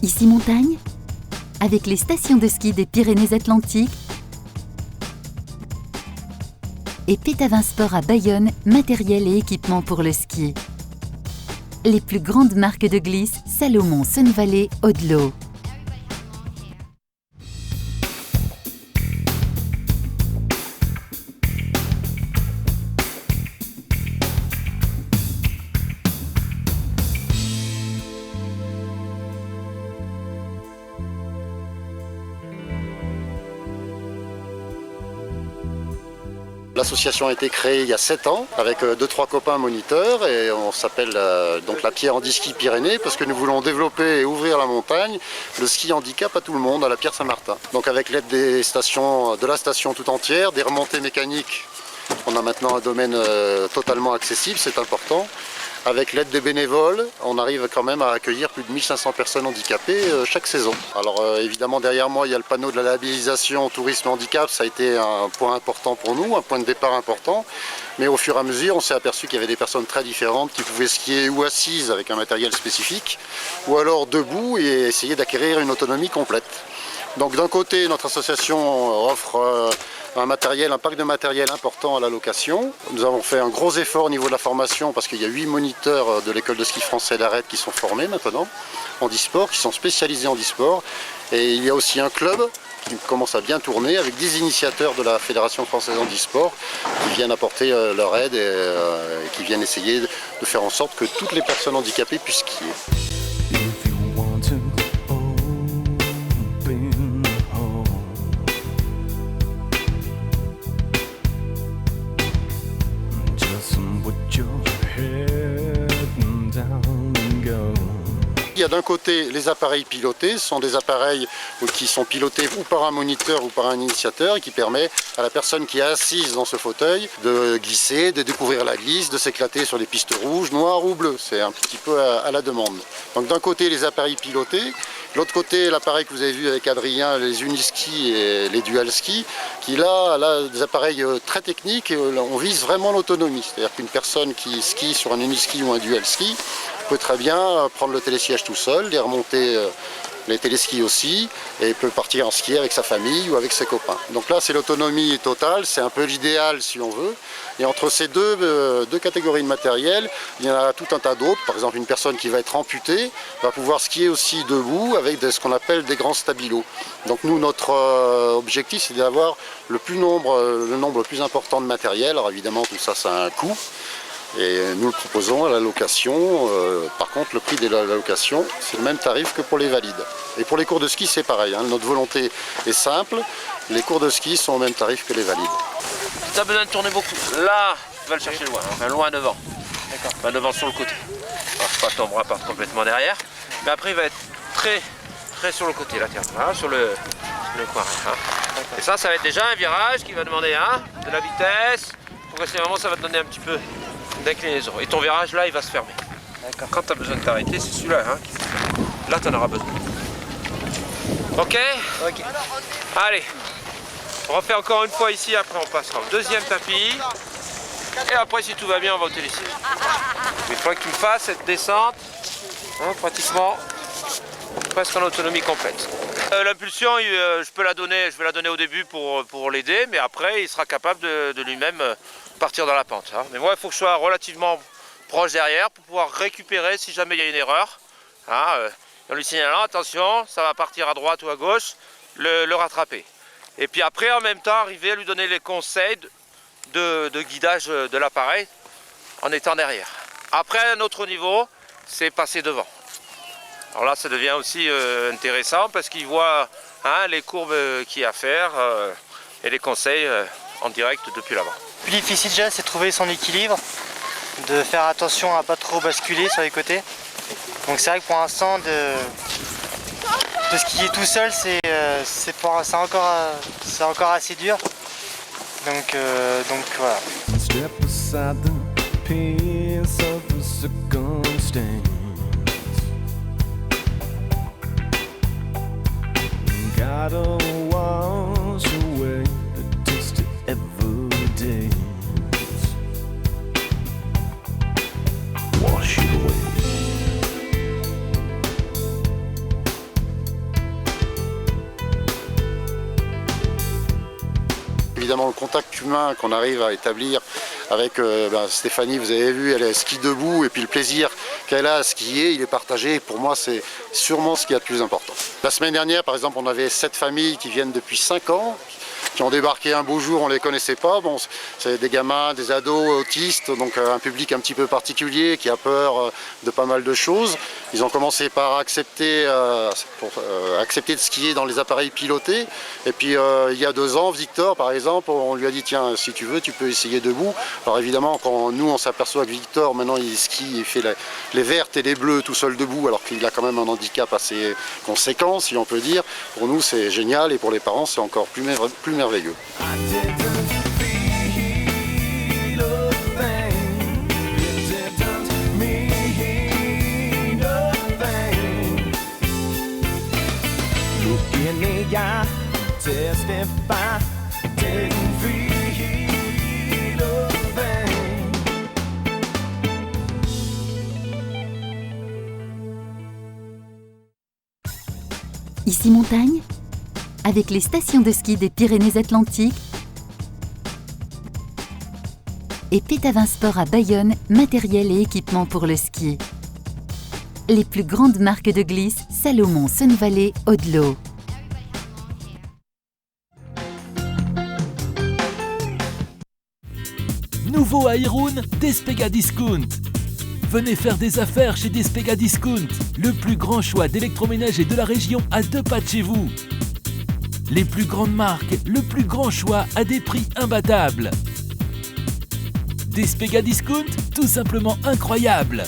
Ici Montagne, avec les stations de ski des Pyrénées-Atlantiques et Pétavin Sport à Bayonne, matériel et équipement pour le ski. Les plus grandes marques de glisse, Salomon, Sun Valley, Odlo. L'association a été créée il y a 7 ans avec 2-3 copains moniteurs et on s'appelle donc la Pierre Handiski Pyrénées parce que nous voulons développer et ouvrir la montagne, le ski handicap à tout le monde à la Pierre Saint-Martin. Donc avec l'aide des stations, de la station tout entière, des remontées mécaniques, on a maintenant un domaine totalement accessible, c'est important. Avec l'aide des bénévoles, on arrive quand même à accueillir plus de 1500 personnes handicapées chaque saison. Alors évidemment derrière moi il y a le panneau de la labellisation tourisme handicap, ça a été un point important pour nous, un point de départ important. Mais au fur et à mesure on s'est aperçu qu'il y avait des personnes très différentes qui pouvaient skier ou assises avec un matériel spécifique, ou alors debout et essayer d'acquérir une autonomie complète. Donc d'un côté notre association offre un parc de matériel important à la location. Nous avons fait un gros effort au niveau de la formation parce qu'il y a 8 moniteurs de l'école de ski français d'Arrête qui sont formés maintenant en handisport, qui sont spécialisés en handisport. Et il y a aussi un club qui commence à bien tourner avec 10 initiateurs de la Fédération française handisport qui viennent apporter leur aide et qui viennent essayer de faire en sorte que toutes les personnes handicapées puissent skier. Il y a d'un côté les appareils pilotés, ce sont des appareils qui sont pilotés ou par un moniteur ou par un initiateur et qui permet à la personne qui est assise dans ce fauteuil de glisser, de découvrir la glisse, de s'éclater sur des pistes rouges, noires ou bleues. C'est un petit peu à la demande. Donc d'un côté les appareils pilotés, de l'autre côté l'appareil que vous avez vu avec Adrien, les uniskis et les dual ski, qui là des appareils très techniques et on vise vraiment l'autonomie. C'est-à-dire qu'une personne qui skie sur un uniski ou un dual ski peut très bien prendre le télésiège tout seul, les remonter les téléskis aussi, et peut partir en ski avec sa famille ou avec ses copains. Donc là c'est l'autonomie totale, c'est un peu l'idéal si on veut. Et entre ces deux catégories de matériel, il y en a tout un tas d'autres. Par exemple une personne qui va être amputée va pouvoir skier aussi debout avec ce qu'on appelle des grands stabilos. Donc nous notre objectif c'est d'avoir le nombre le plus important de matériel. Alors évidemment tout ça a un coût. Et nous le proposons à la location. Par contre, le prix de la location, c'est le même tarif que pour les valides. Et pour les cours de ski, c'est pareil. Notre volonté est simple. Les cours de ski sont au même tarif que les valides. Tu as besoin de tourner beaucoup. Là, tu vas le chercher loin. Enfin, loin devant. D'accord. Enfin, devant sur le côté. Alors, pas ton bras part complètement derrière. Mais après, il va être très sur le côté, là, tiens. Hein, sur le coin. Hein. Et ça va être déjà un virage qui va demander de la vitesse. Progressivement, ça va te donner un petit peu d'inclinaison. Et ton virage là il va se fermer. Quand tu as besoin de t'arrêter, c'est celui-là là tu en auras besoin. Ok. Allez, on refait encore une fois ici, après on passera au deuxième tapis. Et après si tout va bien on va au télésiège. Il faudra que tu me fasses cette descente pratiquement presque en autonomie complète. L'impulsion je vais la donner au début pour l'aider, mais après il sera capable de lui-même partir dans la pente. Mais moi, il faut que je sois relativement proche derrière pour pouvoir récupérer si jamais il y a une erreur. En lui signalant, attention, ça va partir à droite ou à gauche, le rattraper. Et puis après, en même temps, arriver à lui donner les conseils de guidage de l'appareil en étant derrière. Après, un autre niveau, c'est passer devant. Alors là, ça devient aussi intéressant parce qu'il voit les courbes qu'il y a à faire et les conseils en direct depuis l'avant. Le plus difficile déjà c'est de trouver son équilibre, de faire attention à pas trop basculer sur les côtés. Donc c'est vrai que pour l'instant de skier tout seul c'est encore assez dur. Donc voilà. évidemment le contact humain qu'on arrive à établir avec Stéphanie, vous avez vu, elle skie debout et puis le plaisir qu'elle a à skier, il est partagé et pour moi c'est sûrement ce qu'il y a de plus important. La semaine dernière par exemple on avait 7 familles qui viennent depuis 5 ans, qui ont débarqué un beau jour, on ne les connaissait pas. Bon, c'est des gamins, des ados autistes, donc un public un petit peu particulier qui a peur de pas mal de choses. Ils ont commencé par accepter de skier dans les appareils pilotés. Et puis il y a 2 ans, Victor par exemple, on lui a dit tiens, si tu veux, tu peux essayer debout. Alors évidemment, quand nous on s'aperçoit que Victor maintenant il skie, il fait les vertes et les bleues tout seul debout, alors qu'il a quand même un handicap assez conséquent, si on peut dire. Pour nous c'est génial et pour les parents c'est encore plus merveilleux. Ici Montagne, avec les stations de ski des Pyrénées-Atlantiques et Pétavin Sport à Bayonne, matériel et équipement pour le ski. Les plus grandes marques de glisse, Salomon, Sun Valley, Odlo. Nouveau à Irun, Despega Discount. Venez faire des affaires chez Despega Discount, le plus grand choix d'électroménager de la région à 2 pas de chez vous. Les plus grandes marques, le plus grand choix à des prix imbattables. Despega Discount, tout simplement incroyable.